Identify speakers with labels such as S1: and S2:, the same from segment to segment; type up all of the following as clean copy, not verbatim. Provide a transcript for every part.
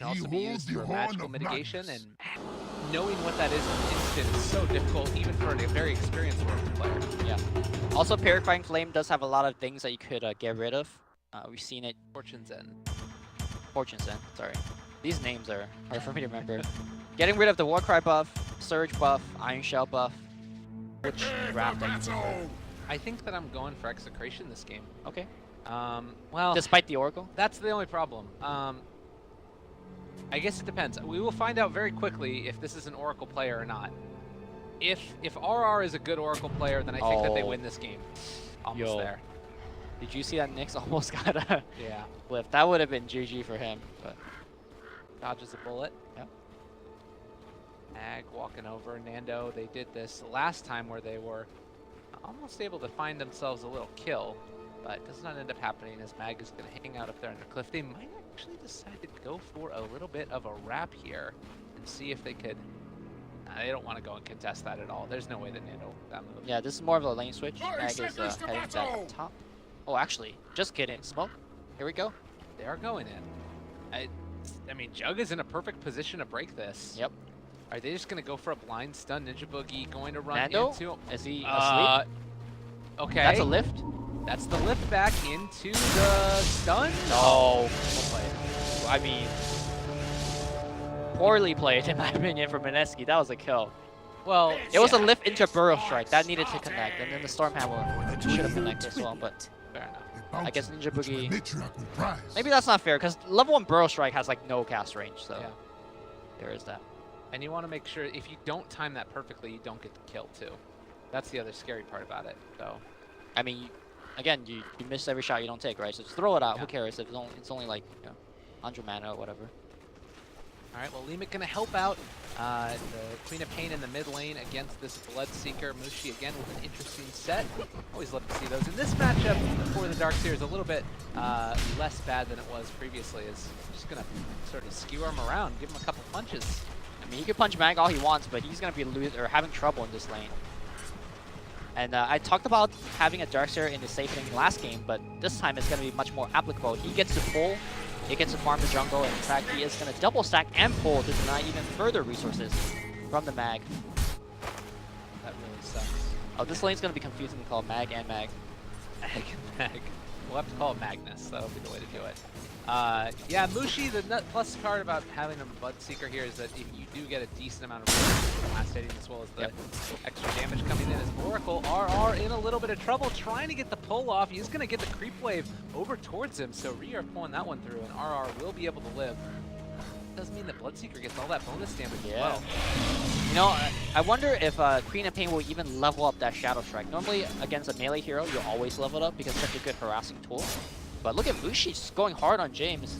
S1: can also be used for magical mitigation, and knowing what that is in an instant is so difficult, even for a very experienced Oracle player.
S2: Yeah. Also, Purifying Flame does have a lot of things that you could get rid of. We've seen it.
S1: Fortune's End.
S2: Fortune's End, sorry. These names are hard for me to remember. Getting rid of the Warcry buff, Surge buff, Iron Shell buff. Which draft that you prefer?
S1: I think that I'm going for Execration this game.
S2: Okay.
S1: Well,
S2: despite the Oracle?
S1: That's the only problem. I guess it depends. We will find out very quickly if this is an Oracle player or not. If RR is a good Oracle player, then I think that they win this game. Almost there.
S2: Did you see that Nyx almost got a flip? That would have been GG for him, but
S1: dodges a bullet.
S2: Yep.
S1: Mag walking over. Nando, they did this last time where they were almost able to find themselves a little kill, but it does not end up happening as Mag is going to hang out up there on the cliff. They might actually decide to go for a little bit of a wrap here and see if they could. They don't want to go and contest that at all. There's no way that Nando that move.
S2: Yeah, this is more of a lane switch. Mag is heading back top. Oh, actually, just kidding. Smoke. Here we go.
S1: They are going in. I mean, Jug is in a perfect position to break this.
S2: Yep.
S1: Are they just going to go for a blind stun? Ninja Boogie going to run
S2: Nando?
S1: into...
S2: Is he asleep?
S1: Okay.
S2: That's a lift?
S1: That's the lift back into the stun?
S2: No. I mean, poorly played in my opinion for Mineski. That was a kill.
S1: Well,
S2: it was a lift into Burrow Strike. That needed to connect. And then the Storm Hammer should have connected as well, but
S1: fair enough.
S2: I guess Ninja Boogie... Maybe that's not fair, because level 1 Burrow Strike has like no cast range, so there is that.
S1: And you want to make sure, if you don't time that perfectly, you don't get the kill too. That's the other scary part about it, so.
S2: I mean, again, you miss every shot you don't take, right? So just throw it out. Who cares if it's only like 100 mana or whatever.
S1: All right, well, Leemic going to help out the Queen of Pain in the mid lane against this Bloodseeker. Mushi again with an interesting set. Always love to see those. In this matchup for the Darkseer is a little bit less bad than it was previously. Is just going to sort of skewer him around, give him a couple punches.
S2: I mean, he can punch Mag all he wants, but he's going to be having trouble in this lane. And I talked about having a Darkseer in the safe lane last game, but this time it's going to be much more applicable. He gets to pull, he gets to farm the jungle, and in fact he is going to double stack and pull to deny even further resources from the Mag.
S1: That really sucks.
S2: Oh, this lane's going to be confusing to call Mag and Mag.
S1: Mag and Mag. We'll have to call it Magnus. That'll be the way to do it. Yeah, Mushi, the plus part about having a Bloodseeker here is that if you do get a decent amount of last hitting as well as the extra damage coming in, as Oracle RR in a little bit of trouble trying to get the pull off. He's going to get the creep wave over towards him, so Rhea pulling that one through, and RR will be able to live. Doesn't mean that Bloodseeker gets all that bonus damage as well.
S2: You know, I wonder if Queen of Pain will even level up that Shadow Strike. Normally, against a melee hero, you always level it up because it's such a good harassing tool. But look at Mushi just going hard on James.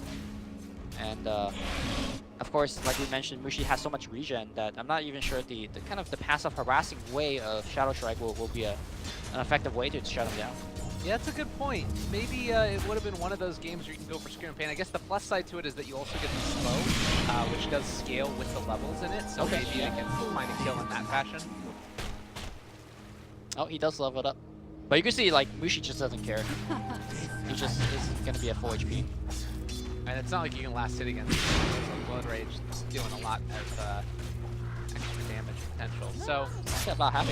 S2: And of course, like we mentioned, Mushi has so much regen that I'm not even sure the kind of the passive harassing way of Shadow Strike will be an effective way to shut him down.
S1: Yeah, that's a good point. Maybe it would have been one of those games where you can go for Scream and Pain. I guess the plus side to it is that you also get the slow, which does scale with the levels in it. So maybe I can find a kill in that fashion.
S2: Oh, he does level it up. But you can see, like, Mushi just doesn't care. He just is going to be at full HP.
S1: And it's not like you can last hit against like Blood Rage. It's doing a lot of extra damage potential. So,
S2: that's about happy.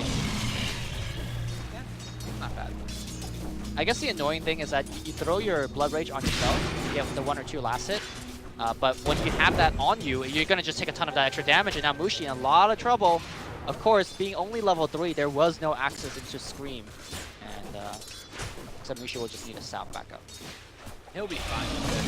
S1: Yeah, not bad.
S2: I guess the annoying thing is that you throw your Blood Rage on yourself to get the 1 or 2 last hit. But when you have that on you, you're going to just take a ton of that extra damage. And now Mushi in a lot of trouble. Of course, being only level 3, there was no access into Scream. And so Mushi will just need to south back up.
S1: He'll be fine with it.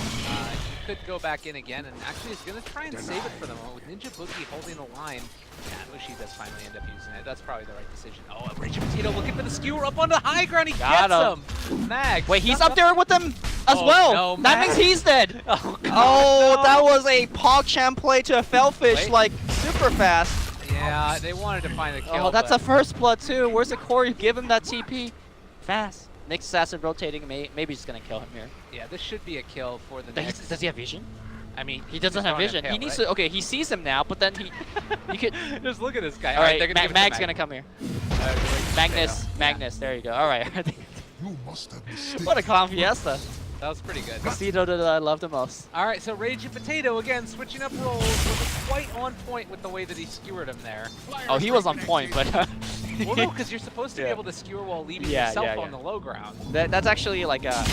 S1: He could go back in again, and actually he's going to try and save it for the moment. With Ninja Boogie holding the line, yeah, Mushi does finally end up using it. That's probably the right decision. Oh, Rage Potato looking for the skewer up on the high ground. He gets him. Mag.
S2: Wait, he's up there with them as well.
S1: No,
S2: that
S1: Mag.
S2: means he's dead.
S1: Oh, God, no.
S2: That was a PogChamp play to a Fellfish, like super fast.
S1: Yeah, they wanted to find the kill.
S2: Oh, that's a first blood too. Where's the core? You give him that TP. Fast. Nyx Assassin rotating. Maybe he's gonna kill him here.
S1: Yeah, this should be a kill for the Nyx.
S2: Does he have vision?
S1: I mean,
S2: he doesn't have vision.
S1: Pale,
S2: he needs
S1: right?
S2: to. Okay, he sees him now, but then he could
S1: just look at this guy.
S2: All right,
S1: they're gonna
S2: Mag's gonna come here. Magnus. There you go. All right.
S3: You must have
S2: What a calm fiesta.
S1: That was pretty good.
S2: The seed that I love the most.
S1: All right, so Raging Potato again, switching up roles. Wasn't quite on point with the way that he skewered him there.
S2: Oh, he was on point, but
S1: Well, no, because you're supposed to be
S2: Yeah.
S1: able to skewer while leaving
S2: Yeah,
S1: yourself
S2: yeah,
S1: on
S2: yeah.
S1: the low ground.
S2: that's actually like a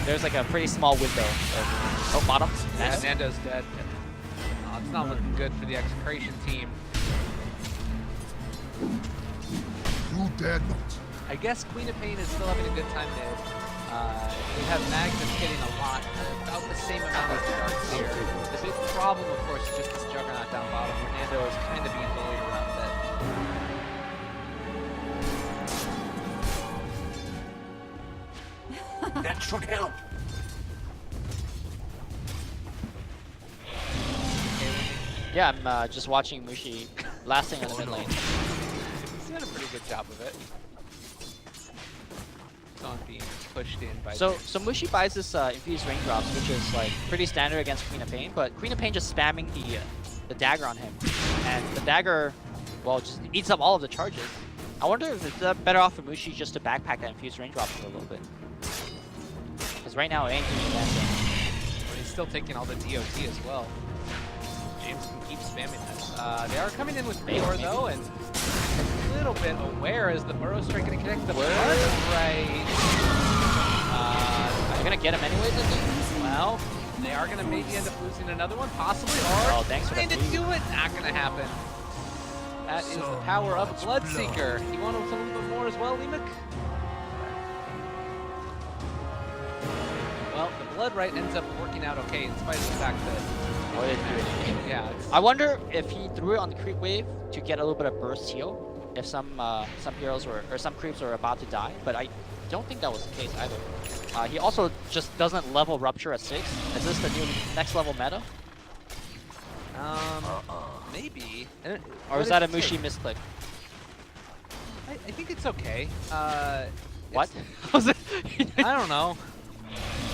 S2: there's like a pretty small window. Oh, bottom.
S1: Yeah,
S2: Nice.
S1: Nando's dead. Oh, it's not looking good for the Execration team.
S3: You dead.
S1: I guess Queen of Pain is still having a good time mid. We have Magnus getting a lot, about the same amount as the Darks here. The big problem, of course, is just this Juggernaut down bottom. Fernando is kind of being bullied around that.
S3: That should help.
S2: Yeah, I'm just watching Mushi lasting in the mid lane.
S1: He's done a pretty good job of it. He's on being pushed in by
S2: So Mushi buys this infused raindrops, which is like pretty standard against Queen of Pain, but Queen of Pain just spamming the dagger on him, and the dagger, well, just eats up all of the charges. I wonder if it's better off for Mushi just to backpack that infused raindrops for a little bit, because right now it ain't doing that.
S1: But he's still taking all the DOT as well. James can keep spamming this. They are coming in with Bayor though, and a little bit aware as the Burrow Strike going to connect the blood right.
S2: They're gonna get him anyways, I think.
S1: Well, they are going to maybe end up losing another one, possibly, or
S2: Oh, thanks for
S1: trying
S2: that
S1: to
S2: lead.
S1: do it. Not going to happen. That is the power of Bloodseeker. You want a little bit more as well, Lemek? Well, the Blood Right ends up working out okay in spite of the fact that,
S2: Or they do it.
S1: yeah, it's,
S2: I wonder if he threw it on the creep wave to get a little bit of burst heal if some heroes or some creeps were about to die, but I don't think that was the case either. He also just doesn't level Rupture at 6. Is this the new next level meta?
S1: maybe.
S2: Or is that a Mushi misclick?
S1: I think it's okay.
S2: What?
S1: I don't know.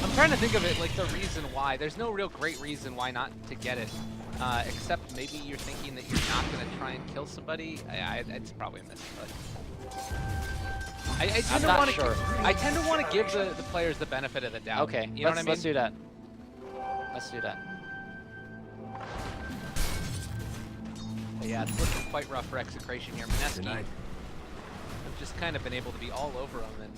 S1: I'm trying to think of it like the reason why. There's no real great reason why not to get it, except maybe you're thinking that you're not going to try and kill somebody. It's probably a miss, but I tend to want to.
S2: sure.
S1: I tend to want to give the players the benefit of the doubt.
S2: Okay,
S1: you know what I mean?
S2: let's do that. Let's do that.
S1: But yeah, it's looking quite rough for Execration here. Mineski
S3: Tonight.
S1: have just kind of been able to be all over them, and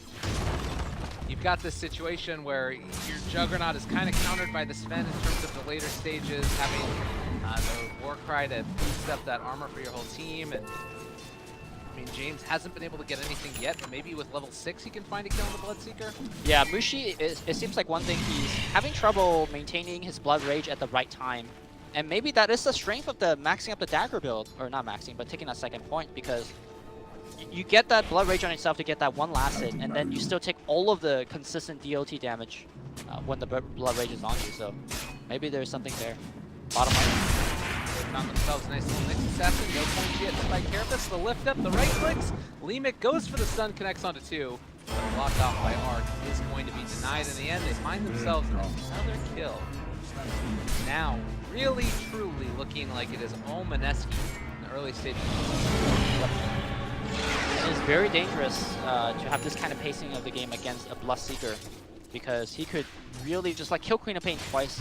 S1: you've got this situation where your Juggernaut is kind of countered by the Sven in terms of the later stages, having the Warcry to boost up that armor for your whole team, and I mean, James hasn't been able to get anything yet, but maybe with level 6 he can find a kill on the Bloodseeker.
S2: Yeah, Mushi, it seems like one thing, he's having trouble maintaining his Blood Rage at the right time. And maybe that is the strength of the maxing up the dagger build, or not maxing, but taking that second point, because you get that Blood Rage on yourself to get that one last hit, and then you still take all of the consistent DOT damage when the Blood Rage is on you, so maybe there's something there. Bottom line.
S1: They found themselves a nice little mix assassin, no points yet by Carapace, the lift up, the right clicks, Lemek goes for the stun, connects onto 2, but blocked off by Arc is going to be denied in the end. They find themselves another kill. Now, really, truly looking like it is all Mineski in the early stages.
S2: It is very dangerous to have this kind of pacing of the game against a Bloodseeker, because he could really just like kill Queen of Pain twice.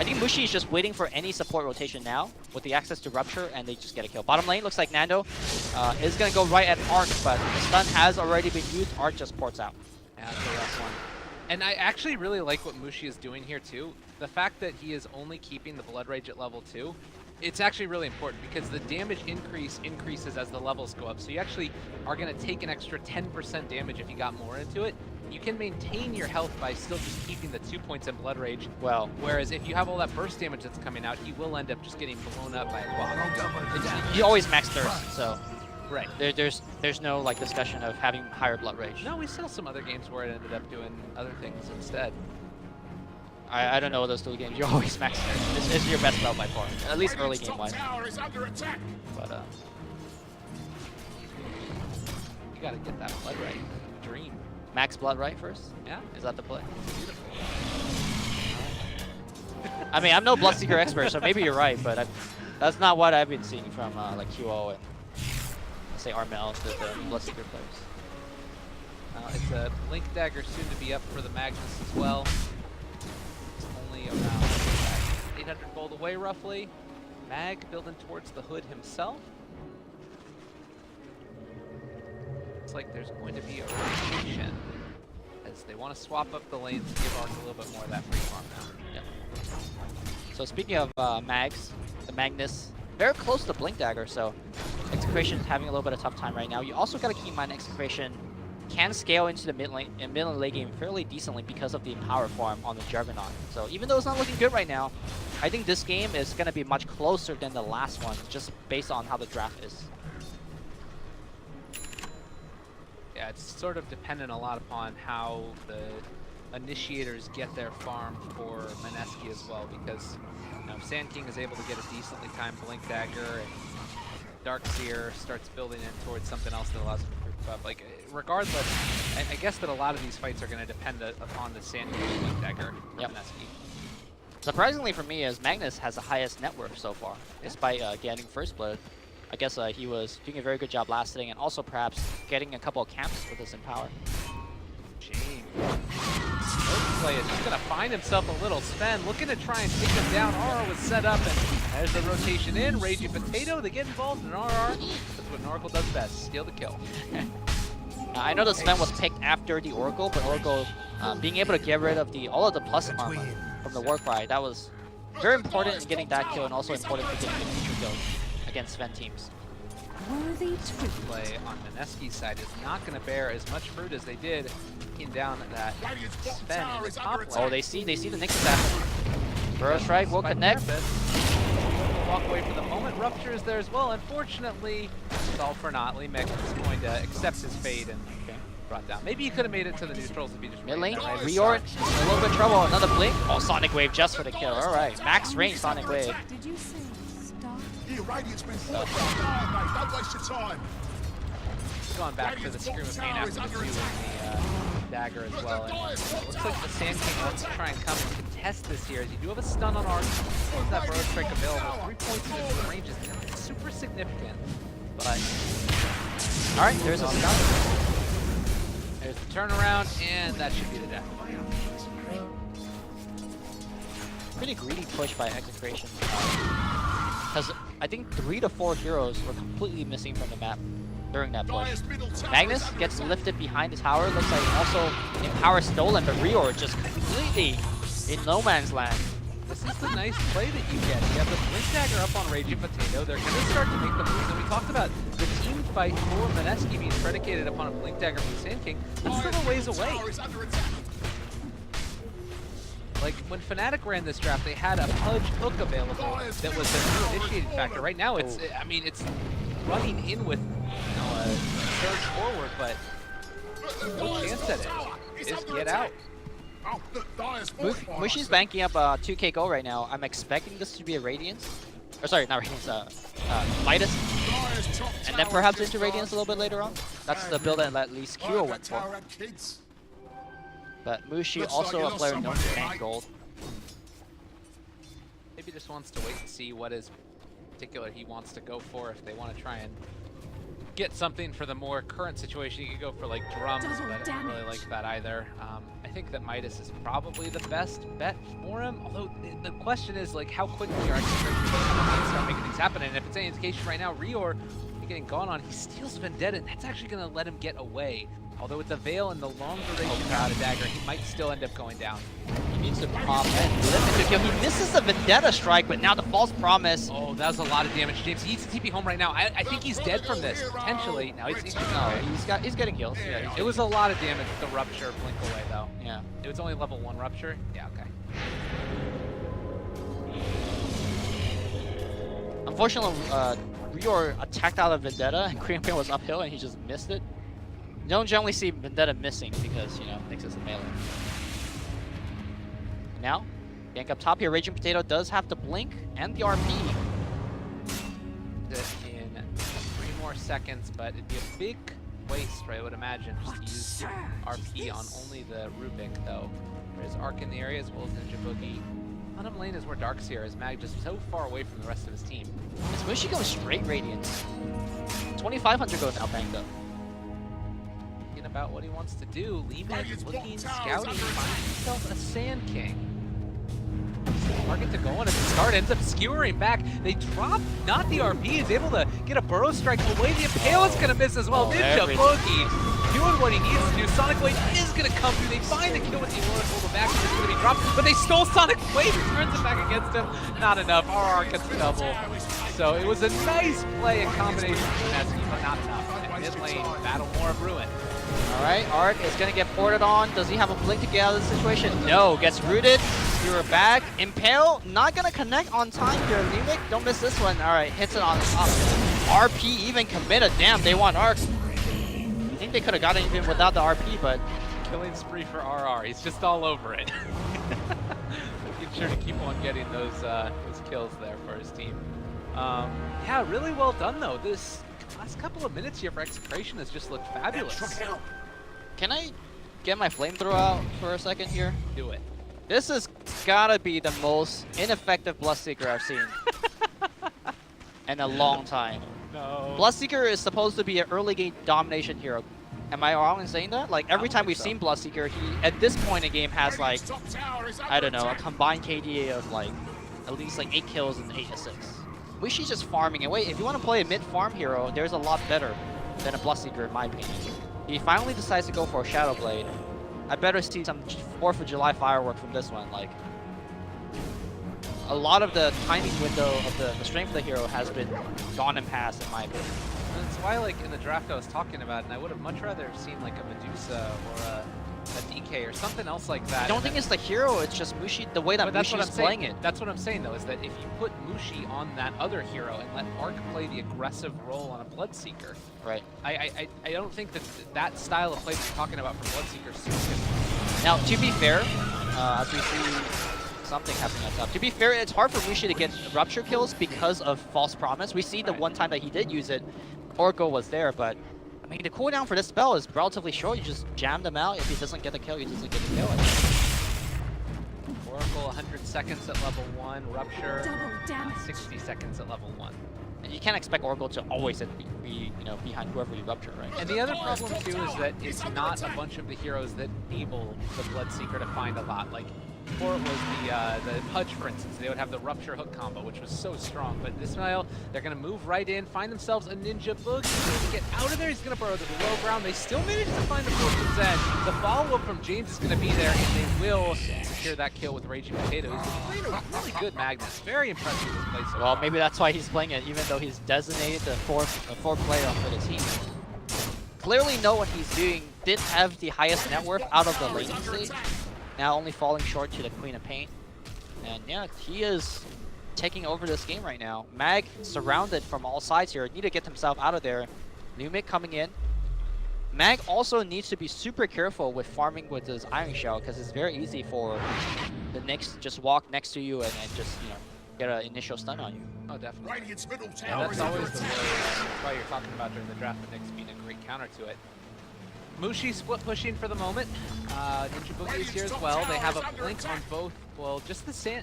S2: I think Mushi is just waiting for any support rotation now with the access to Rupture, and they just get a kill. Bottom lane looks like Nando is going to go right at Arc, but the stun has already been used. Arc just ports out.
S1: Yeah, that's the last one. And I actually really like what Mushi is doing here too. The fact that he is only keeping the Blood Rage at level 2, it's actually really important because the damage increases as the levels go up. So you actually are going to take an extra 10% damage if you got more into it. You can maintain your health by still just keeping the 2 points in Blood Rage.
S2: Well,
S1: Whereas if you have all that burst damage that's coming out, he will end up just getting blown up by a quad.
S2: you always max thirst, so
S1: Right.
S2: there's no like discussion of having higher Blood Rage.
S1: No, we saw some other games where it ended up doing other things instead.
S2: I don't know those two games. You're always max thirst. It's your best spell by far, at least early game wise. But
S1: You gotta get that Blood right. Dream.
S2: max Blood right first.
S1: Yeah.
S2: Is that the play?
S1: Beautiful.
S2: I mean, I'm no Bloodseeker expert, so maybe you're right, but that's not what I've been seeing from like QO and let's say Armel, the Bloodseeker players.
S1: It's a Blink Dagger soon to be up for the Magnus as well. around 800 gold away roughly. Mag building towards the hood himself. Looks like there's going to be a rotation as they want to swap up the lanes and give Arc a little bit more of that free farm now.
S2: Yep. So speaking of Mags, the Magnus, very close to Blink Dagger, so Execration is having a little bit of tough time right now. You also got to keep in mind Execration can scale into the mid lane game fairly decently because of the power farm on the Juggernaut. So even though it's not looking good right now, I think this game is going to be much closer than the last one, just based on how the draft is.
S1: Yeah, it's sort of dependent a lot upon how the initiators get their farm for Mineski as well, because if Sand King is able to get a decently timed Blink Dagger and Darkseer starts building in towards something else that allows him to group up, like regardless, I guess that a lot of these fights are going to depend upon the Sand King Blink Dagger for Mineski.
S2: Surprisingly for me is Magnus has the highest net worth so far, despite getting first blood. I guess he was doing a very good job last hitting and also perhaps getting a couple of camps with his Empower.
S1: James. Play is just going to find himself a little spend, looking to try and take him down. RR was set up, and there's the rotation in. Raging Potato, they get involved in RR. That's what an Oracle does best, steal the kill.
S2: I know the spend was picked after the Oracle, but Oracle being able to get rid of all of the plus armor from the Warcry, that was very important in getting that kill and also important for getting the future kills against Sven teams.
S4: Worthy
S1: Play on Mineski's side is not going to bear as much fruit as they did in down that Sven in the top lane.
S2: Oh, they see the Nixus happen. Burrow Strike will connect.
S1: Walk away for the moment. Rupture is there as well. Unfortunately, it's all for naught. Lee Mech is going to accept his fate and brought down. Maybe he could have made it to the neutrals if he just
S2: mid lane. Reorient in a little bit of trouble. Another blink. Oh, Sonic Wave just for the kill. All right, max range Sonic Wave.
S4: Did you say stop?
S3: Radiant's been brought down, mate. Don't waste your time.
S1: Going back to the Scream of Pain after the 2 and the dagger as well. And looks like the Sand King wants to try and come and contest this here, as you do have a stun on Arc. There's that Burrow Strike available. 3 points into the range is super significant. But
S2: alright, there's a stun.
S1: There's the turnaround, and that should be the death.
S2: Pretty greedy push by Execration. Because I think 3 to 4 heroes were completely missing from the map during that push. Magnus gets lifted behind the tower. Looks like also Empower stolen, but Reor just completely in no man's land.
S1: This is the nice play that you get. You have the Blink Dagger up on Raging Potato. They're going to start to make the moves. And we talked about the team fight for Mineski being predicated upon a Blink Dagger from Sand King. That's still a ways away. Like, when Fnatic ran this draft, they had a Pudge hook available that was their new initiating factor. Right now, it's, I mean, it's running in with, a surge forward, but no chance at it. Just get out.
S2: Mushi's banking up 2k gold right now. I'm expecting this to be a Radiance. Or sorry, not Radiance, Midas. And then perhaps into Radiance a little bit later on. That's the build that at least Kyo went for. But Mushi also a player known to bank gold.
S1: Maybe just wants to wait and see what is particular he wants to go for. If they want to try and get something for the more current situation, you could go for like drums, but I don't really like that either. I think that Midas is probably the best bet for him, although the question is like how quickly are Execration going to start making things happen. And if it's any indication right now, Reor getting gone on, he steals Vendetta, and that's actually going to let him get away. Although with the Veil and the long duration of the dagger, he might still end up going down.
S2: He needs to pop and limit the kill. He misses the Vendetta strike, but now the False Promise.
S1: Oh, that was a lot of damage. James, he needs to TP home right now. I think he's dead from this, potentially. No,
S2: he's getting kills. Yeah,
S1: it was a lot of damage with the Rupture blink away, though.
S2: Yeah.
S1: It was only level 1 Rupture? Yeah, okay.
S2: Unfortunately, Reor attacked out of Vendetta, and Korean Pain was uphill, and he just missed it. You don't generally see Vendetta missing because, Nixus is melee. Now, gank up top here. Raging Potato does have to blink and the RP.
S1: In 3 more seconds, but it'd be a big waste, right, I would imagine, just to use RP on only the Rubik, though. There's Arc in the area as well as Ninja Boogie. Bottom lane is where Darkseer is. Mag just so far away from the rest of his team.
S2: Is Mushi going straight Radiance? 2,500 gold now banked up.
S1: About what he wants to do. Lehman looking, scouting, finds himself a Sand King. target to go on at the start, ends up skewering back. They drop not the RP, is able to get a burrow strike away. The Impale is going to miss as well. Ninja Boogie doing what he needs to do. Sonic Wave is going to come through. They find the kill with the Oracle. The back is going to be dropped, but they stole Sonic Wave. He turns it back against him. Not enough. RR gets the double. So it was a nice play in combination with Mineski, but not enough. And mid lane, Battle more of Ruin.
S2: Alright, Arc is gonna get ported on. Does he have a blink to get out of this situation? No, gets rooted. You're back. Impale, not gonna connect on time here. Remake, don't miss this one. Alright, hits it on top. RP even committed. Damn, they want Arc. I think they could have gotten even without the RP, but
S1: Killing spree for RR. He's just all over it. Making sure to keep on getting those kills there for his team. Yeah, really well done though. This last couple of minutes here for Execration has just looked fabulous.
S2: can I get my flamethrower out for a second here?
S1: Do it.
S2: This has gotta be the most ineffective Bloodseeker I've seen in a long time.
S1: No.
S2: Bloodseeker is supposed to be an early game domination hero. Am I wrong in saying that? Like every time we've seen Bloodseeker, he at this point in the game has like, I don't know, a combined KDA of like at least like 8 kills and 8 assists. Wishi's just farming away. If you want to play a mid-farm hero, there's a lot better than a Bloodseeker in my opinion. He finally decides to go for a Shadow Blade. I better see some 4th of July fireworks from this one. Like, a lot of the timing window of the strength of the hero has been gone and past in my opinion.
S1: And that's why, like, in the draft I was talking about, and I would have much rather have seen, like, a Medusa or a DK or something else like that.
S2: I don't think it's the hero, it's just Mushi, the way that Mushi is playing it.
S1: That's what I'm saying, though, is that if you put Mushi on that other hero and let Arc play the aggressive role on a Bloodseeker,
S2: right?
S1: I don't think that that style of play that you're talking about for Bloodseeker suits him.
S2: Now, to be fair, as we see something happening up top, to be fair, it's hard for Mushi to get Rupture kills because of False Promise. We see the one time that he did use it, Oracle was there, but I mean, the cooldown for this spell is relatively short. You just jam them out. If he doesn't get the kill, he doesn't get the kill.
S1: Oracle 100 seconds at level 1, Rupture
S4: Double damage.
S1: 60 seconds at level 1.
S2: And you can't expect Oracle to always be behind whoever you Rupture, right?
S1: And the other problem too is that it's not a bunch of the heroes that enable the Bloodseeker to find a lot. Like before it was the Pudge, for instance, they would have the Rupture hook combo, which was so strong. But this style, they're going to move right in, find themselves a Ninja Boogie. He's going to get out of there. He's going to burrow the below ground. They still manage to find the Fortune's Edge. The follow-up from James is going to be there, and they will secure that kill with Raging Potato. He's playing a really good Magnus. Very impressive with this play so
S2: Well,
S1: far.
S2: maybe that's why he's playing it, even though he's designated the fourth player for the team. Clearly know what he's doing. Did have the highest net worth out of the laning stage. Now only falling short to the Queen of Pain. And yeah, he is taking over this game right now. Mag surrounded from all sides here. Need to get himself out of there. Numic coming in. Mag also needs to be super careful with farming with his Iron Shell because it's very easy for the Nyx to just walk next to you and just, get an initial stun on you.
S1: Oh, definitely.
S3: Radiant's middle
S1: Yeah,
S3: tower
S1: that's
S3: is
S1: always
S3: under
S1: the way.
S3: attack.
S1: That's why you're talking about during the draft, the Nyx being a great counter to it. Mushi split pushing for the moment. Ninja Boogie is here as well. They have a blink on both. Well, just the Sven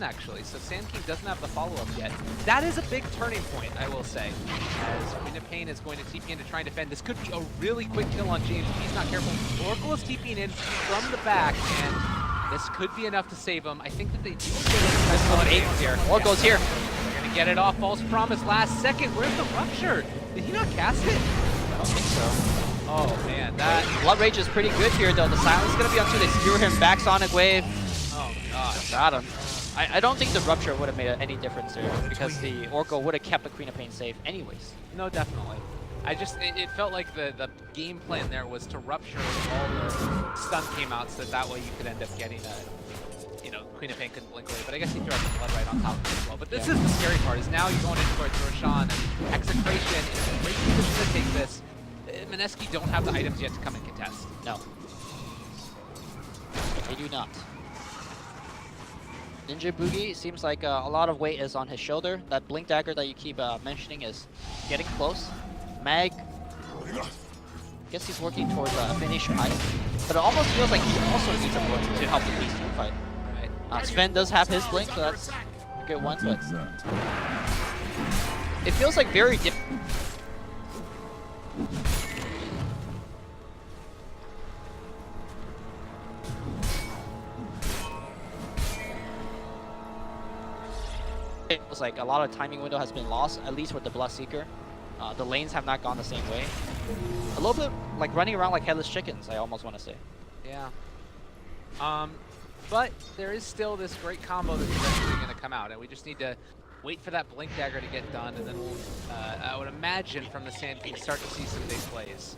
S1: actually. So Sand King doesn't have the follow-up yet. That is a big turning point, I will say. As Queen of Pain is going to TP in to try and defend. This could be a really quick kill on James if he's not careful. Oracle is TPing in from the back, and this could be enough to save him. I think that they do get
S2: An 8 here. Oracle's here.
S1: They're gonna get it off. False Promise last second. Where's the Rupture? Did he not cast it?
S2: I don't think so.
S1: Oh man, that.
S2: Blood Rage is pretty good here though. The silence is going to be until they skewer him back. Sonic Wave.
S1: Oh god.
S2: Got him. I don't think the Rupture would have made any difference there because the Oracle would have kept the Queen of Pain safe anyways.
S1: No, definitely. It felt like the game plan there was to Rupture all the stun came out so that way you could end up getting a, Queen of Pain couldn't blink away, but I guess he threw out the blood right on top of it as well. But this is the scary part, is now you're going in towards Roshan and Execration is in a great position to take this. Mineski don't have the items yet to come and contest.
S2: No. They do not. Ninja Boogie seems like a lot of weight is on his shoulder. That Blink Dagger that you keep mentioning is getting close. Mag, guess he's working towards a finish item. But it almost feels like he also needs a blink to help the Beast team fight. Right. Sven does have his blink, so that's a good one, but it feels like very different. like a lot of timing window has been lost, at least with the Bloodseeker. The lanes have not gone the same way. A little bit like running around like headless chickens, I almost want to say.
S1: Yeah. But there is still this great combo that's eventually going to come out, and we just need to wait for that Blink Dagger to get done, and then we'll, I would imagine from the Sand King, start to see some big plays.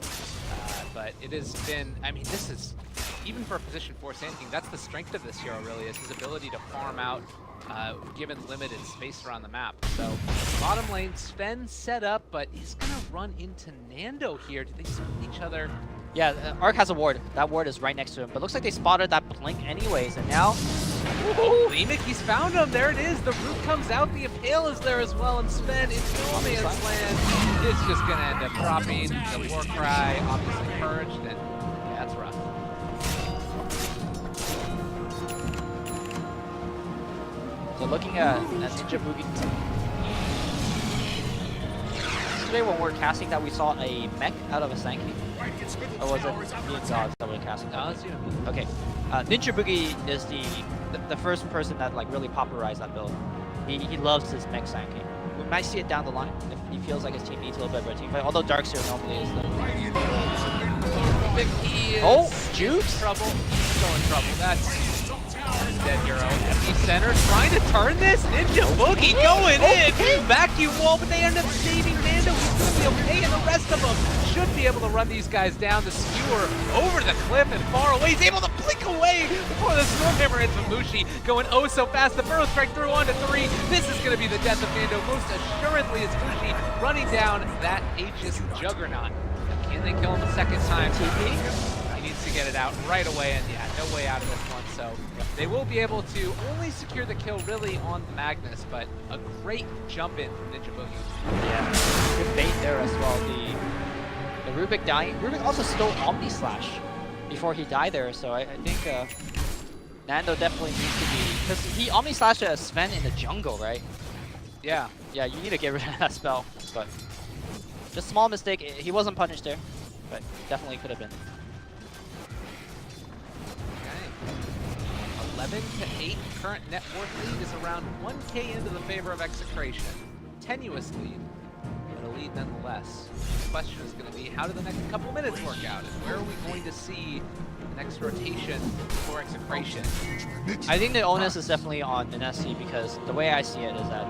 S1: But it has been, I mean, this is, even for a position 4 Sand King, that's the strength of this hero really, is his ability to farm out given limited space around the map. So bottom lane, Sven set up, but he's gonna run into Nando here. Do they split each other?
S2: Yeah, Ark has a ward. That ward is right next to him, but looks like they spotted that blink anyways, and now...
S1: Oh, Leemic, he's found him. There it is. The root comes out. The Impale is there as well, and Sven in no man's land. It's just gonna end up dropping. The war cry, obviously purged, and yeah, that's rough.
S2: So looking at Ninja Boogie. Yesterday when we were casting that, we saw a mech out of a Sand King. Or was it me and Gods that were casting?
S1: No, that's you.
S2: Okay. Ninja Boogie is the first person that like really popularized that build. He loves his mech Sand King. We might see it down the line if he feels like his team needs a little bit of a team fight. Although Darkseer normally is
S1: He is
S2: oh, Jukes?
S1: trouble. He's still in trouble. That's dead hero. Empty center trying to turn this. Ninja Boogie going in. Vacuum wall, but they end up saving Nando. He's going to be okay, and the rest of them should be able to run these guys down. The skewer over the cliff and far away. He's able to blink away before the Stormhammer hits Mushi. Going oh so fast. The Burrow Strike through on to 3. This is going to be the death of Nando. Most assuredly, it's Mushi running down that Aegis Juggernaut. Can they kill him a second time? TP? He needs to get it out right away, and yeah, no way out of this one. So they will be able to only secure the kill really on Magnus, but a great jump in from Ninja Boogie.
S2: Yeah, good bait there as well. The Rubik dying. Rubik also stole Omni Slash before he died there, so I think Nando definitely needs to be, because he Omni Slashed at Sven in the jungle, right?
S1: Yeah.
S2: Yeah, you need to get rid of that spell, but just small mistake. He wasn't punished there, but definitely could have been.
S1: Okay. 11 to 8. Current net worth lead is around 1K into the favor of Execration. Tenuous lead, but a lead nonetheless. The question is going to be, how do the next couple minutes work out, and where are we going to see the next rotation for Execration?
S2: I think the onus is definitely on Mineski, because the way I see it is that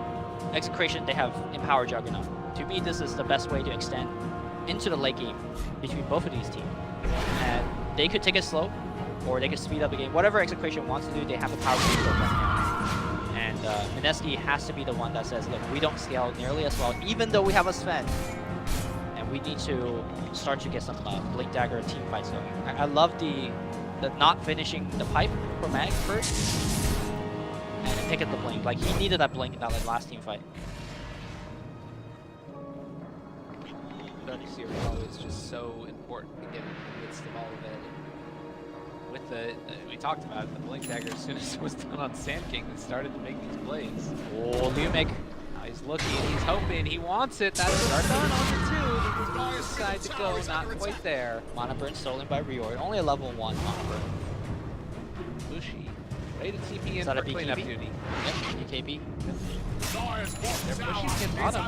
S2: Execration, they have Empower Juggernaut. To me, this is the best way to extend into the late game between both of these teams. And they could take it slow, or they could speed up the game. Whatever Execration wants to do, they have the power to do so right now. And Mineski has to be the one that says, look, we don't scale nearly as well, even though we have a Sven. And we need to start to get some Blink Dagger team fights going. I love the not finishing the pipe for Mag first, and then pick up the Blink. Like, he needed that Blink in that last team fight.
S1: Series is always just so important to get in the midst of all of it. And with the, we talked about it, the Blink Dagger, as soon as it was done on Sand King, that started to make these plays.
S2: Oh, Leemic.
S1: Now he's looking, he's hoping, he wants it. That's what's done on the 2. Decide to go, not quite there.
S2: Mana Burn stolen by Reord. Only a level 1 Mana Burn.
S1: Bushi, ready to TP in
S2: that
S1: for
S2: a
S1: cleanup
S2: BKB?
S1: duty.
S2: Yep, BKB.
S1: They're pushing him bottom.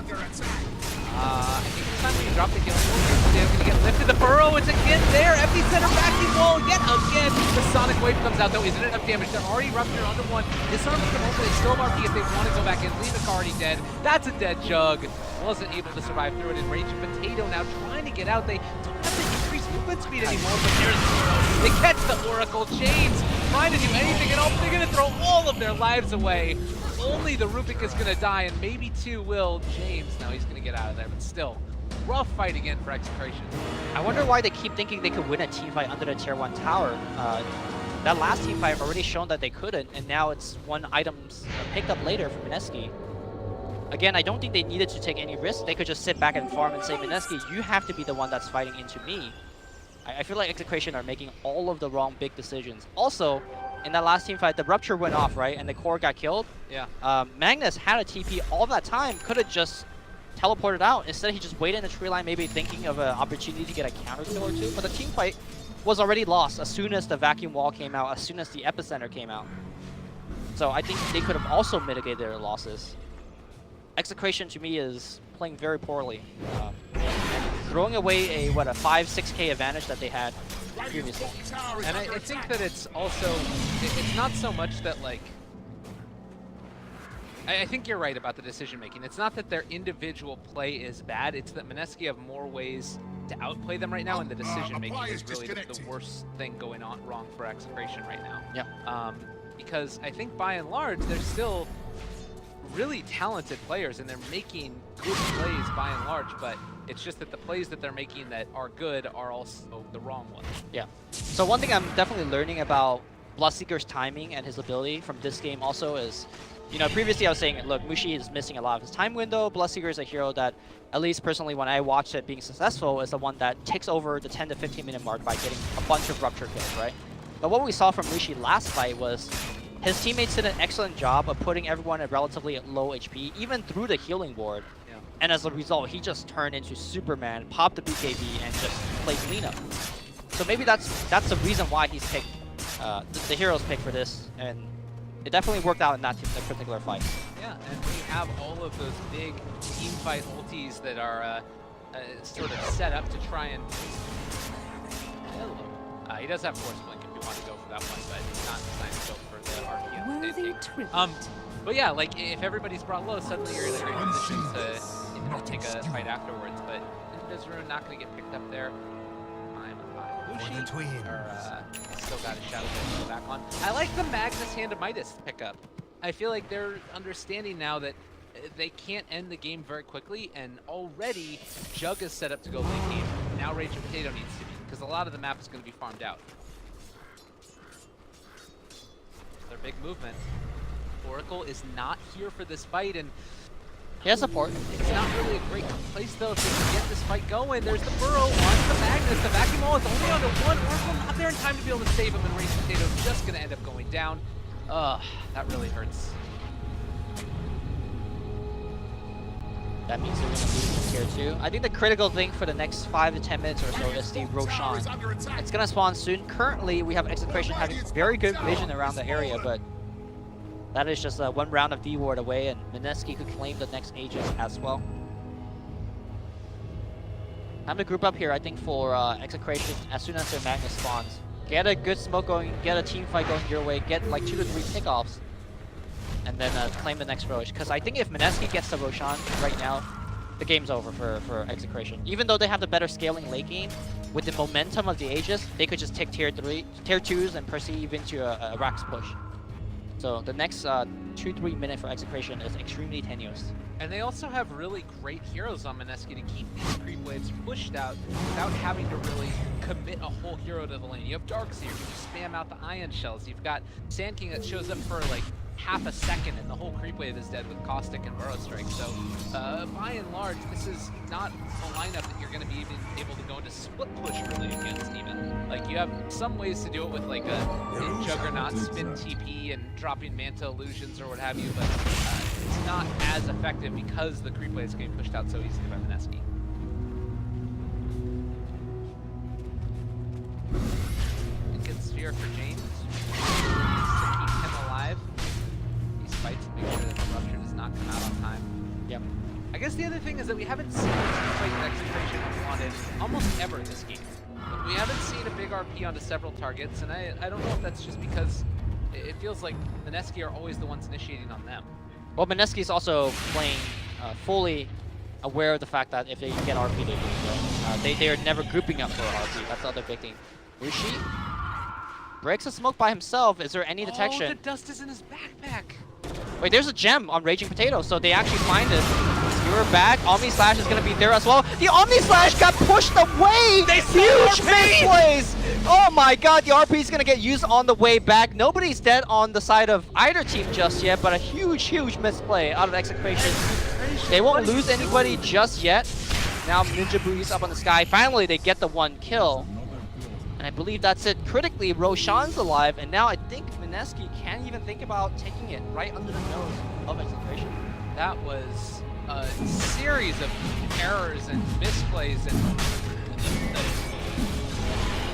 S1: I think this time when you drop the healing wall, they're going to get lifted. The burrow is again there. Epicenter backing wall yet again. The Sonic Wave comes out though. Isn't enough damage? They're already Rupture under 1. Disarm can hopefully still have RP if they want to go back in. Leemic already dead. That's a dead Jug. Wasn't able to survive through it in range. Potato now trying to get out. They don't have to increase movement speed anymore, but there's zero. They catch the Oracle. James trying to do anything at all. They're going to throw all of their lives away. Only the Rubik is going to die, and maybe 2 will. James, now he's going to get out of there, but still, rough fight again for Execration.
S2: I wonder why they keep thinking they could win a team fight under the tier 1 tower. That last team fight already shown that they couldn't, and now it's one items picked up later for Mineski. Again, I don't think they needed to take any risks. They could just sit back and farm and say, Mineski, you have to be the one that's fighting into me. I feel like Execration are making all of the wrong big decisions. Also, in that last team fight, the Rupture went off, right? And the core got killed.
S1: Yeah.
S2: Magnus had a TP all that time, could have just teleported out. Instead, he just waited in the tree line, maybe thinking of an opportunity to get a counter kill or 2. But the team fight was already lost as soon as the vacuum wall came out, as soon as the epicenter came out. So I think they could have also mitigated their losses. Execration to me is playing very poorly. And throwing away a 5-6K advantage that they had previously.
S1: And I think that it's also, it's not so much that like, I think you're right about the decision making. It's not that their individual play is bad, it's that Mineski have more ways to outplay them right now, and the decision making is really the worst thing going on wrong for Execration right now.
S2: Yeah.
S1: Because I think by and large, they're still really talented players and they're making good plays by and large, but it's just that the plays that they're making that are good are also the wrong ones.
S2: Yeah. So one thing I'm definitely learning about Bloodseeker's timing and his ability from this game also is, you know, previously I was saying, look, Mushi is missing a lot of his time window. Bloodseeker is a hero that, at least personally when I watched it being successful, is the one that ticks over the 10 to 15 minute mark by getting a bunch of rupture kills, right? But what we saw from Mushi last fight was his teammates did an excellent job of putting everyone at relatively low HP, even through the healing ward.
S1: Yeah.
S2: And as a result, he just turned into Superman, popped the BKB, and just played cleanup. So maybe that's the reason why he's picked, the hero's pick for this, and it definitely worked out in that particular fight.
S1: Yeah, and we have all of those big team fight ultis that are sort of set up to try and... Hello. He does have Force Blink if you want to go for that one, but he's not designed to go for the RP.
S4: Worthy tribute.
S1: But yeah, like if everybody's brought low, suddenly you're in a great position to take a fight afterwards. But Ninja's Rune not going to get picked up there. Bushi still got a shadow to go back on. I like the Magnus Hand of Midas pickup. I feel like they're understanding now that they can't end the game very quickly, and already Jug is set up to go late game. Now Rage and Potato needs to be, because a lot of the map is going to be farmed out. Their big movement. Oracle is not here for this fight, and
S2: He has support.
S1: it's not really a great place though if they can get this fight going. There's the burrow on the Magnus. The vacuum wall is only onto one. Oracle not there in time to be able to save him, and Rage Potato just going to end up going down. That really hurts.
S2: That means they're going to lose tier 2. I think the critical thing for the next 5 to 10 minutes or so is the Roshan. It's going to spawn soon. Currently, we have Execration having very good vision around the area, but that is just one round of D-Ward away, and Mineski could claim the next Aegis as well. Time to group up here, I think, for Execration as soon as their Magnus spawns. Get a good smoke going, get a team fight going your way, get like 2 to 3 pickoffs, and then claim the next Rosh. Because I think if Mineski gets the Roshan right now, the game's over for Execration. Even though they have the better scaling late game, with the momentum of the Aegis, they could just take tier 2s and proceed into a Rax push. So the next 2-3 minutes for Execration is extremely tenuous.
S1: And they also have really great heroes on Mineski to keep these creep waves pushed out without having to really commit a whole hero to the lane. You have Darkseer, you spam out the Ion Shells. You've got Sand King that shows up for like half a second and the whole creep wave is dead with Caustic and Burrow Strike. So by and large, this is not a lineup that you're going to be even able to go into split push really against even. Like you have some ways to do it with like a Juggernaut spin TP and dropping Manta Illusions or what have you, but it's not as effective because the creep wave is getting pushed out so easily by Mineski. Good sphere for James. To keep him alive. These fights to make sure that the rupture does not come out on time.
S2: Yep.
S1: I guess the other thing is that we haven't seen this fight Execration wanted almost ever in this game. We haven't seen a big RP onto several targets, and I don't know if that's just because it feels like Mineski are always the ones initiating on them.
S2: Well, Mineski is also playing fully aware of the fact that if they get RP, they lose. They are never grouping up for RP. That's the other big thing. Mushi breaks a smoke by himself. Is there any detection?
S1: Oh, the dust is in his backpack.
S2: Wait, there's a gem on Raging Potato, so they actually find it. Skewer back. Omni Slash is going to be there as well. The Omni Slash got pushed away! Huge misplays! Oh my god, the RP is going to get used on the way back. Nobody's dead on the side of either team just yet, but a huge misplay out of Execration. They won't lose anybody just yet. Now Ninja Booty's up on the sky. Finally, they get the 1 kill. And I believe that's it. Critically, Roshan's alive, and now I think Mineski can't even think about taking it right under the nose of Execration.
S1: That was a series of errors and misplays, and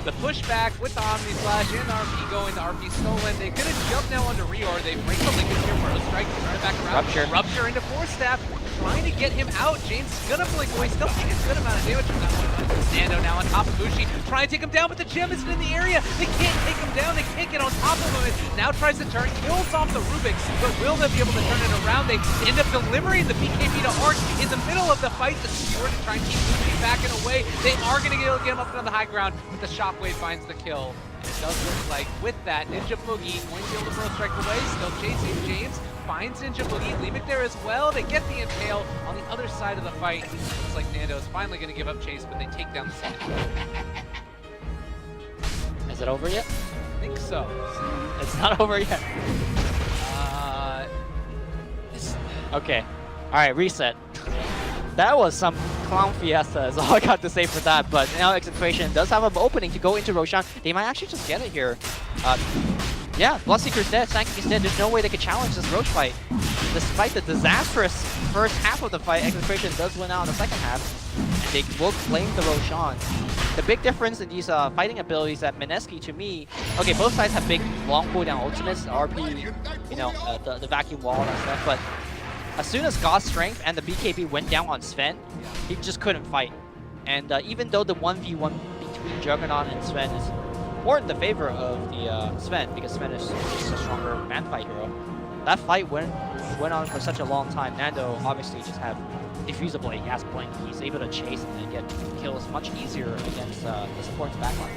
S1: the pushback with the Omni Slash and RP going, the RP stolen. They could have jumped now onto Reor. They break the linkage here for a strike, turn it back around. Rupture into 4 staff. trying to get him out. James is gonna blink away, still taking a good amount of damage from that one. Nando now on top of Mushi, trying to take him down, but the gem isn't in the area. They can't take him down, they can't get on top of him. And now tries to turn, kills off the Rubik, but will they be able to turn it around? They end up delivering the BKB to Arc in the middle of the fight. The Skewer to try and keep Mushi backing away. They are gonna be able to get him up on the high ground, but the Shockwave finds the kill. And it does look like with that, Ninja Boogie going to be able to throw strike away, still chasing James. Finds Ninja Boogie, Leemic there as well. They get the impale on the other side of the fight. Looks like Nando is finally going to give up chase, but they take down the second.
S2: Is it over yet?
S1: I think so.
S2: It's not over yet. Okay. All right, reset. That was some clown fiesta is all I got to say for that, but now Execration does have an opening to go into Roshan. They might actually just get it here. Yeah, Bloodseeker's dead, Sanking is dead. There's no way they could challenge this Roach fight. Despite the disastrous first half of the fight, Execration does win out in the second half. And they will claim the Roshan. The big difference in these fighting abilities that Mineski, to me, okay, both sides have big long cooldown ultimates, RP, you know, the vacuum wall and stuff, but as soon as God's Strength and the BKB went down on Sven, he just couldn't fight. And even though the 1v1 between Juggernaut and Sven is more in the favor of the Sven, because Sven is just a stronger man fight hero, that fight went on for such a long time. Nando obviously just have Diffuser Blade, he has Blink, he's able to chase and get kills much easier against the support's backline.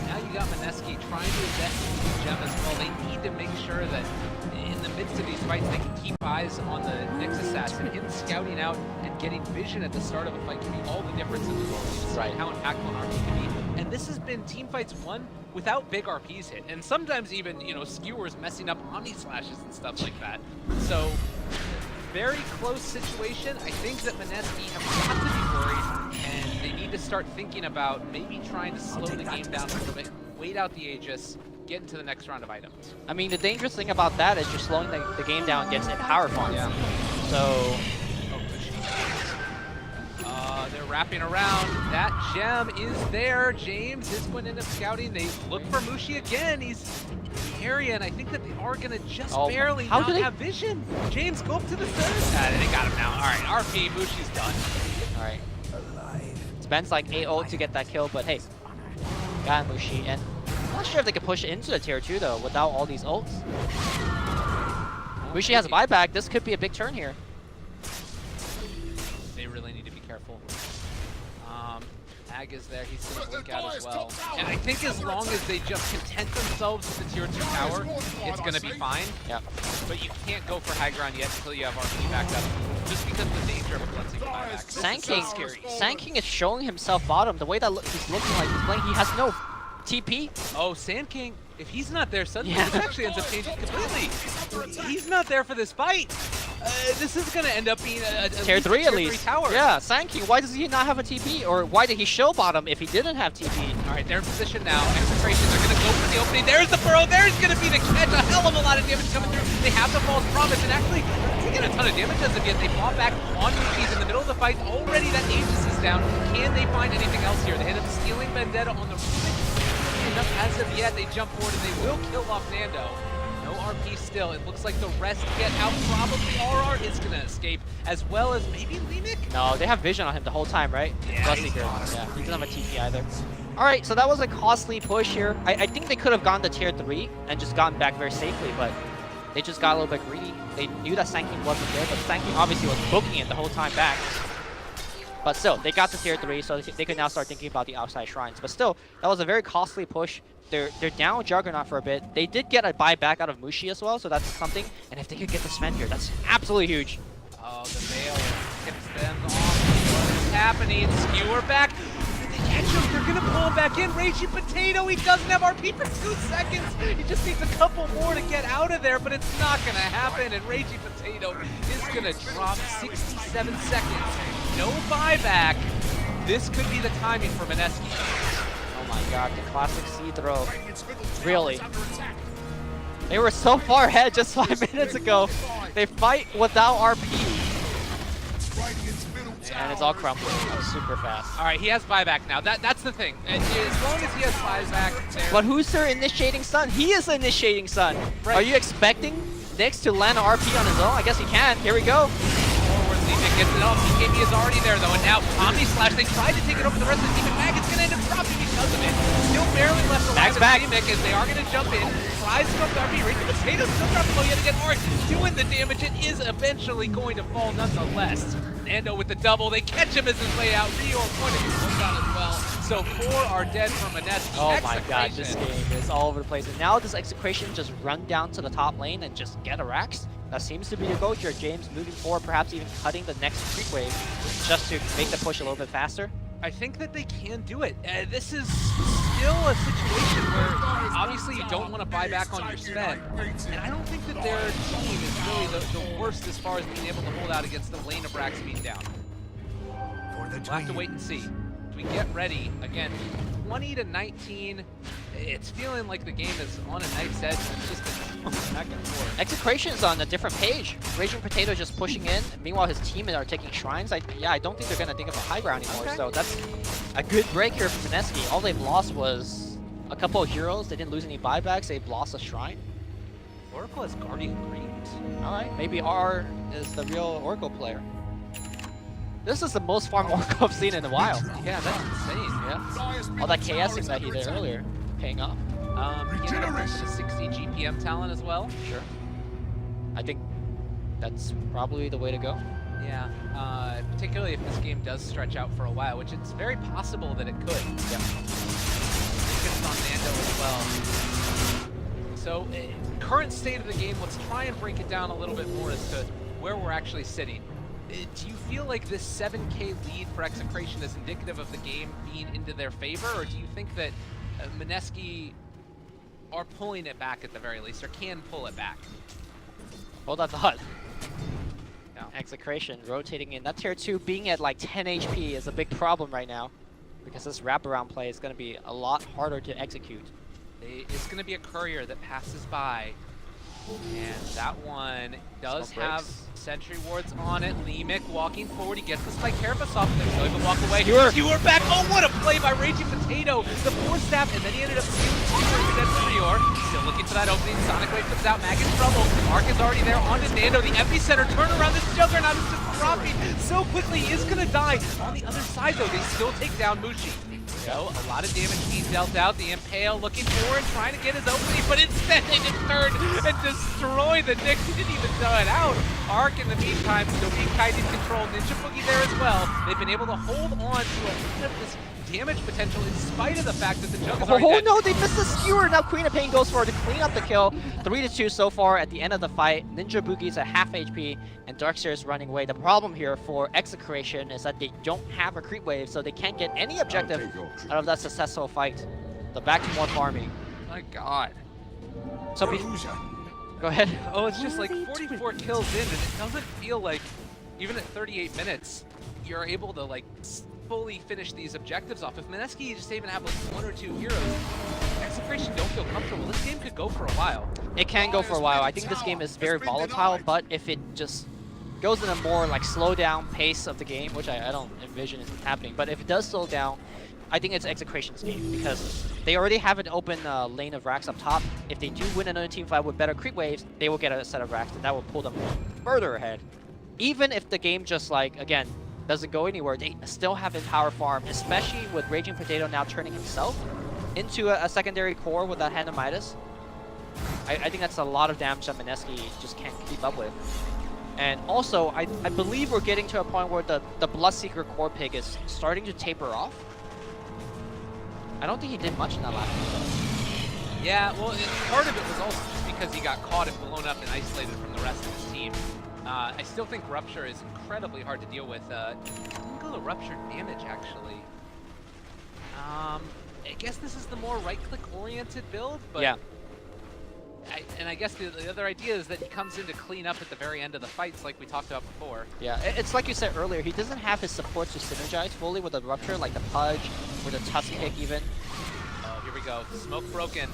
S1: Now you got Mineski trying to invest in the gem as well. They need to make sure that in the midst of these fights, they can keep eyes on the next assassin. Him scouting out and getting vision at the start of a fight can be all the difference in the world. Right. How impactful an RP can be. And this has been team fights won without big RPs hit. And sometimes even, you know, skewers messing up Omni Slashes and stuff like that. So, very close situation. I think that Mineski have got to be worried, and they need to start thinking about maybe trying to slow the game down a little bit, wait out the Aegis, get into the next round of items.
S2: I mean, the dangerous thing about that is you're slowing the game down against a power farm.
S1: Yeah.
S2: So,
S1: they're wrapping around. That gem is there. James is going to end up scouting. They look for Mushi again. He's in the area, and I think that they are going to just barely not have vision. James, go up to the center. They got him now. All right, RP, Mushi's done.
S2: All right. Spen's like 8 ult to get that kill, but hey, got Mushi. And I'm not sure if they could push into the tier 2 though without all these ults. Mushi has a buyback. This could be a big turn here.
S1: They really need to be careful. Ag is there, he's going to blink out as well. And I think as long as they just content themselves with the tier 2 tower, it's going to be fine.
S2: Yeah.
S1: But you can't go for high ground yet until you have RP backed up. Just because of the danger of a Bloodseeker buyback.
S2: Sanking is showing himself bottom. The way that he's looking like he's playing, he has no TP.
S1: Oh, Sand King, if he's not there suddenly, this actually ends up changing completely. He's not there for this fight. This is going to end up being a
S2: tier 3 at least.
S1: Tower.
S2: Yeah, Sand King, why does he not have a TP? Or why did he show bottom if he didn't have TP?
S1: All right, they're in position now. Execration, they're going to go for the opening. There's the burrow. There's going to be the catch. A hell of a lot of damage coming through. They have the false promise, and actually, they're taking a ton of damage as of yet. They fought back on Mushi's in the middle of the fight. Already that Aegis is down. Can they find anything else here? They end up stealing Vendetta on the Rubik. Enough as of yet, they jump forward and they will kill off Nando. No RP still. It looks like the rest get out. Probably RR is going to escape, as well as maybe Leemic?
S2: No, they have vision on him the whole time, right?
S1: Yeah,
S2: he doesn't have a TP either. All right, so that was a costly push here. I think they could have gone to tier 3 and just gotten back very safely, but they just got a little bit greedy. They knew that Sanking wasn't there, but Sanking obviously was booking it the whole time back. But still, they got to tier 3, so they could now start thinking about the outside shrines. But still, that was a very costly push. They're down Juggernaut for a bit. They did get a buyback out of Mushi as well, so that's something. And if they could get the Sven here, that's absolutely huge.
S1: Oh, the veil tips them off. What is happening? Skewer back. Did they catch him? They're going to pull him back in. Raging Potato, he doesn't have RP for 2 seconds. He just needs a couple more to get out of there, but it's not going to happen. And Raging Potato is going to drop 67 seconds. No buyback. This could be the timing for Mineski.
S2: Oh my god, the classic C throw. Really? They were so far ahead just 5 minutes ago. They fight without RP. And it's all crumbling super fast.
S1: All right, he has buyback now. That's the thing. As long as he has buyback there.
S2: But who's their initiating Sun? He is the initiating Sun. Right. Are you expecting Nyx to land an RP on his own? I guess he can. Here we go.
S1: Forward Leemic Remix gets it off. BKB is already there though, and now Omni Slash. They tried to take it over the rest of the team, and Mag is going to end up dropping because of it. Still barely left alive
S2: Mag's back.
S1: Remix as they are going to jump in. Tries to go to RB. Raging Potato still dropping low yet again. Arc doing the damage. It is eventually going to fall nonetheless. Nando with the double. They catch him as his way out. Reor pointing his foot down as well. So 4 are dead from Mineski.
S2: Oh my god, this game is all over the place. And now does Execration just run down to the top lane and just get a Rax? That seems to be your go here, James, moving forward, perhaps even cutting the next creep wave just to make the push a little bit faster.
S1: I think that they can do it. This is still a situation where obviously you don't want to buy back on your spend, and I don't think that their team is really the worst as far as being able to hold out against the lane of Rax being down. We'll have to wait and see. We get ready again. 20-19. It's feeling like the game is on a knife's edge. It's just been back and forth.
S2: Execration is on a different page. Raging Potato just pushing in. Meanwhile, his team are taking shrines. I don't think they're going to think of a high ground anymore.
S1: Okay.
S2: So that's a good break here for Mineski. All they've lost was a couple of heroes. They didn't lose any buybacks. They've lost a shrine.
S1: Oracle has Guardian Greens.
S2: All right, maybe R is the real Oracle player. This is the most farm Oracle I've seen in a while.
S1: Yeah, that's insane.
S2: Yeah. All that KSing that he did earlier, paying off.
S1: He ended up with a 60 GPM talent as well.
S2: Sure. I think that's probably the way to go.
S1: Yeah, particularly if this game does stretch out for a while, which it's very possible that it could.
S2: Yeah.
S1: It's on Nando as well. So, current state of the game, let's try and break it down a little bit more as to where we're actually sitting. Do you feel like this 7K lead for Execration is indicative of the game being into their favor, or do you think that Mineski are pulling it back at the very least, or can pull it back?
S2: Hold that thought.
S1: No.
S2: Execration rotating in. That tier 2 being at like 10 HP is a big problem right now, because this wraparound play is going to be a lot harder to execute.
S1: It's going to be a courier that passes by, and that one does have sentry wards on it. Lemic walking forward. He gets the spike. Carapace off there. So he can walk away. Skewer back. Oh, what a play by Raging Potato. The 4-staff, and then he ended up stealing Skewer to Reor. Still looking for that opening. Sonic Wave comes out. Mag in trouble. Arc is already there. On to Nando. The epicenter turn around. This Juggernaut is just dropping so quickly. He is going to die. On the other side, though, they still take down Mushi. So, a lot of damage being dealt out. The Impale looking forward, trying to get his opening, but instead they just turn and destroy the Nyx. He didn't even throw it out. Arc, in the meantime, still being kind in control. Ninja Boogie there as well. They've been able to hold on to a lot of this damage potential in spite of the fact that the Jug is already dead.
S2: No, they missed the skewer. Now Queen of Pain goes for it to clean up the kill. 3-2 so far at the end of the fight. Ninja Boogie's at half HP, and Darkseer is running away. The problem here for Execration is that they don't have a creep wave, so they can't get any objective out of that successful fight. So back to more farming.
S1: My God.
S2: So go ahead.
S1: Oh, it's just like 44 kills in, and it doesn't feel like, even at 38 minutes, you're able to like fully finish these objectives off. If Mineski just even have like 1 or 2 heroes, Execration don't feel comfortable. This game could go for a while.
S2: It can go for a while. I think this game is very volatile, but if it just goes in a more like slow down pace of the game, which I don't envision is happening, but if it does slow down, I think it's Execration's game, because they already have an open lane of racks up top. If they do win another team fight with better creep waves, they will get a set of racks, and that will pull them further ahead. Even if the game just like, again, doesn't go anywhere, they still have a power farm, especially with Raging Potato now turning himself into a secondary core with that Hand of Midas. I think that's a lot of damage that Mineski just can't keep up with. And also, I believe we're getting to a point where the Bloodseeker core pick is starting to taper off. I don't think he did much in that last one.
S1: Yeah, well, part of it was also just because he got caught and blown up and isolated from the rest of his team. I still think Rupture is incredibly hard to deal with. I'm gonna go to Rupture damage, actually. I guess this is the more right-click oriented build, but
S2: yeah.
S1: I guess the other idea is that he comes in to clean up at the very end of the fights, like we talked about before.
S2: Yeah, it's like you said earlier, he doesn't have his supports to synergize fully with the Rupture, like the Pudge or the Tusk Kick even.
S1: Oh, here we go. Smoke broken.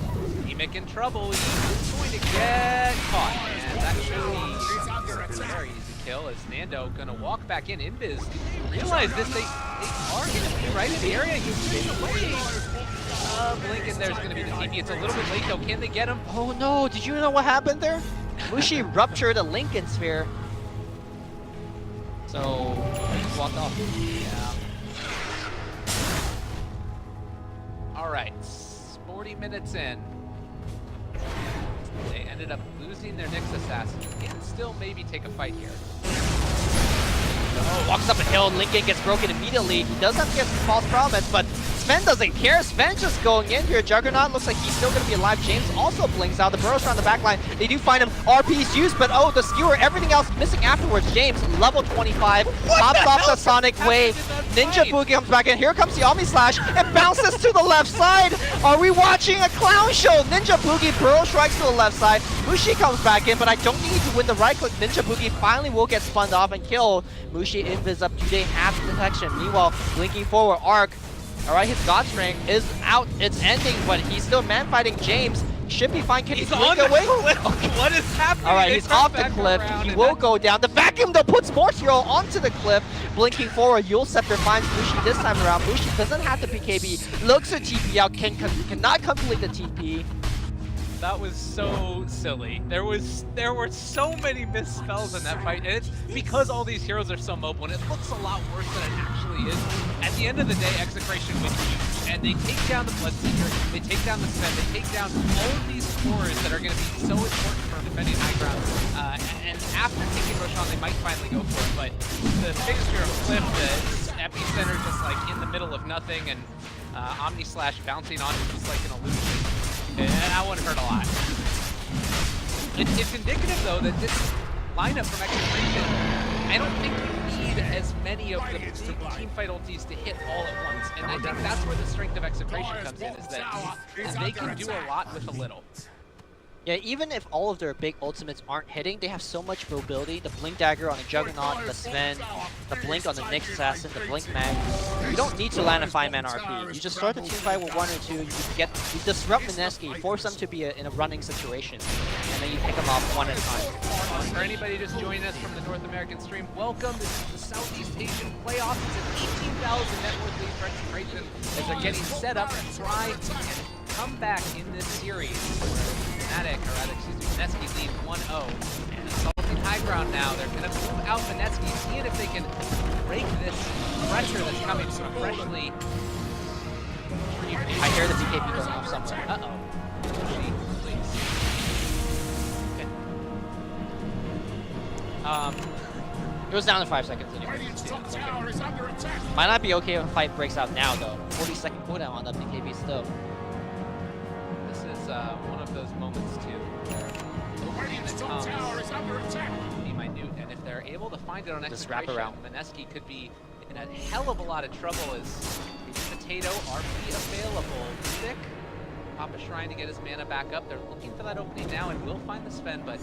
S1: Emic in trouble. He's going to get caught. And that should be a very easy kill as Nando going to walk back in. Invis realize this. They are going to be right in the area. He's getting away. Blinken there's going to be the TP. It's a little bit late though. Can they get him?
S2: Oh no, did you know what happened there? Mushi ruptured a Lincoln Sphere. So he just walked off.
S1: Yeah. All right, 40 minutes in. They ended up losing their Nyx assassin. Can still maybe take a fight here.
S2: Oh, walks up a hill, Lincoln gets broken immediately. He does have to get some false promise, but Sven doesn't care. Sven's just going in here. Juggernaut looks like he's still going to be alive. James also blinks out. The Burrows around the back line. They do find him. RP's used, but oh, the skewer, everything else missing afterwards. James, level 25, pops off the Sonic Wave. Ninja Boogie comes back in. Here comes the Omni Slash and bounces to the left side. Are we watching a clown show? Ninja Boogie, Burrow strikes to the left side. Mushi comes back in, but I don't need to win the right click. Ninja Boogie finally will get spun off and killed. Mushi invis up. Do they have detection? Meanwhile, blinking forward, Arc. Alright, his God Strength is out. It's ending, but he's still man-fighting James. Should be fine. Can he blink away?
S1: What is happening?
S2: Alright, he's off the cliff. He will go down. The vacuum, though, puts more hero onto the cliff. Blinking forward, Yule Scepter finds Mushi this time around. Mushi doesn't have the BKB. Looks at TP out. Cannot complete the TP.
S1: That was so silly. There were so many missed spells in that fight, and it's because all these heroes are so mobile, and it looks a lot worse than it actually is. At the end of the day, Execration wins huge, and they take down the Bloodseeker, they take down the Sven, they take down all of these cores that are going to be so important for defending high ground. And after taking Roshan, they might finally go for it, but the fixture of Cliff, the epicenter just like in the middle of nothing, and Omni Slash bouncing on it just like an illusion. And that one hurt a lot. It's indicative, though, that this lineup from Execration, I don't think you need as many of the big teamfight ultis to hit all at once. And I think that's where the strength of Execration comes in, is that they can do a lot with a little.
S2: Yeah, even if all of their big ultimates aren't hitting, they have so much mobility. The Blink Dagger on the Juggernaut, the Sven, the Blink on the Nyx Assassin, the Blink Mag. You don't need to land a 5-man RP. You just start the teamfight with 1 or 2, you disrupt Mineski, force them to be in a running situation, and then you pick them off one at a time.
S1: For anybody just joining us from the North American stream, welcome. This is the Southeast Asian playoffs. It's an 18,000 net worth lead for Execration as they're getting set up to try and come back in this series. Mineski lead 1-0, and assaulting high ground now. They're going to move out Mineski, seeing if they can break this pressure that's coming from a freshly...
S2: I hear the BKB going off somewhere.
S1: Uh-oh. Please. Okay.
S2: It was down to 5 seconds anyway.
S3: Radiant's top tower is under attack.
S2: Might not be okay when fight breaks out now, though. 40-second cooldown on the BKB still.
S1: This is one of those moments, too, where
S3: Radiant's top tower is under attack.
S1: be minute, and if they're able to find it on
S2: Just
S1: Execration,
S2: wrap around.
S1: Mineski could be in a hell of a lot of trouble as Potato RP available. Thick, pop a shrine to get his mana back up. They're looking for that opening now and will find the Sven, but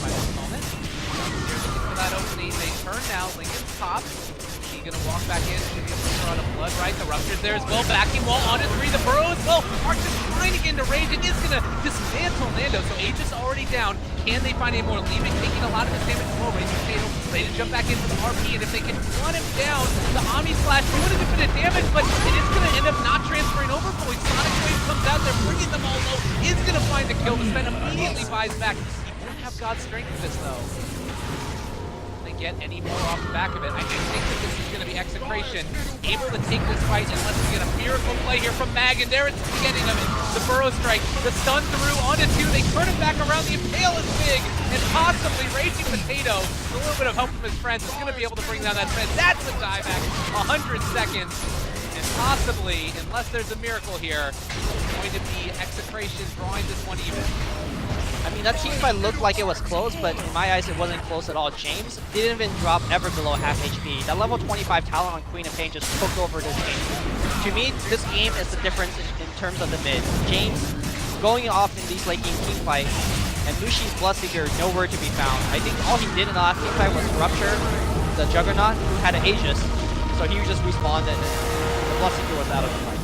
S1: by this moment, they're looking for that opening. They turn now, Lincoln pops. He gonna walk back in, maybe a run of blood, right? The Rupture's there as well, backing wall on to 3, the Burrow as well. Arc just trying to get into range, it is gonna dismantle Nando, so Aegis already down. Can they find any more? Leaving, taking a lot of his damage. Well, Razor Potato, ready to jump back into the RP, and if they can run him down, the Omni Slash doing a good bit of damage, but it is gonna end up not transferring over fully. Sonic Wave comes out there, bringing them all low, is gonna find the kill. The Sven immediately buys back. You don't have God's strength for this, though. Get any more off the back of it. I do think that this is going to be Execration able to take this fight unless we get a miracle play here from Mag, and there it's the beginning of it. The Burrow Strike, the stun through onto 2, they turn it back around, the Impale is big, and possibly Raging Potato, with a little bit of help from his friends, is going to be able to bring down that Sven. That's the dieback, 100 seconds, and possibly, unless there's a miracle here, it's going to be Execration drawing this one even.
S2: I mean, that teamfight looked like it was close, but in my eyes, it wasn't close at all. James didn't even drop ever below half HP. That level 25 talent on Queen of Pain just took over this game. To me, this game is the difference in terms of the mid. James going off in these late game teamfights, and Mushi's Bloodseeker nowhere to be found. I think all he did in the last teamfight was Rupture the Juggernaut, who had an Aegis, so he just respawned and the Bloodseeker was out of the fight.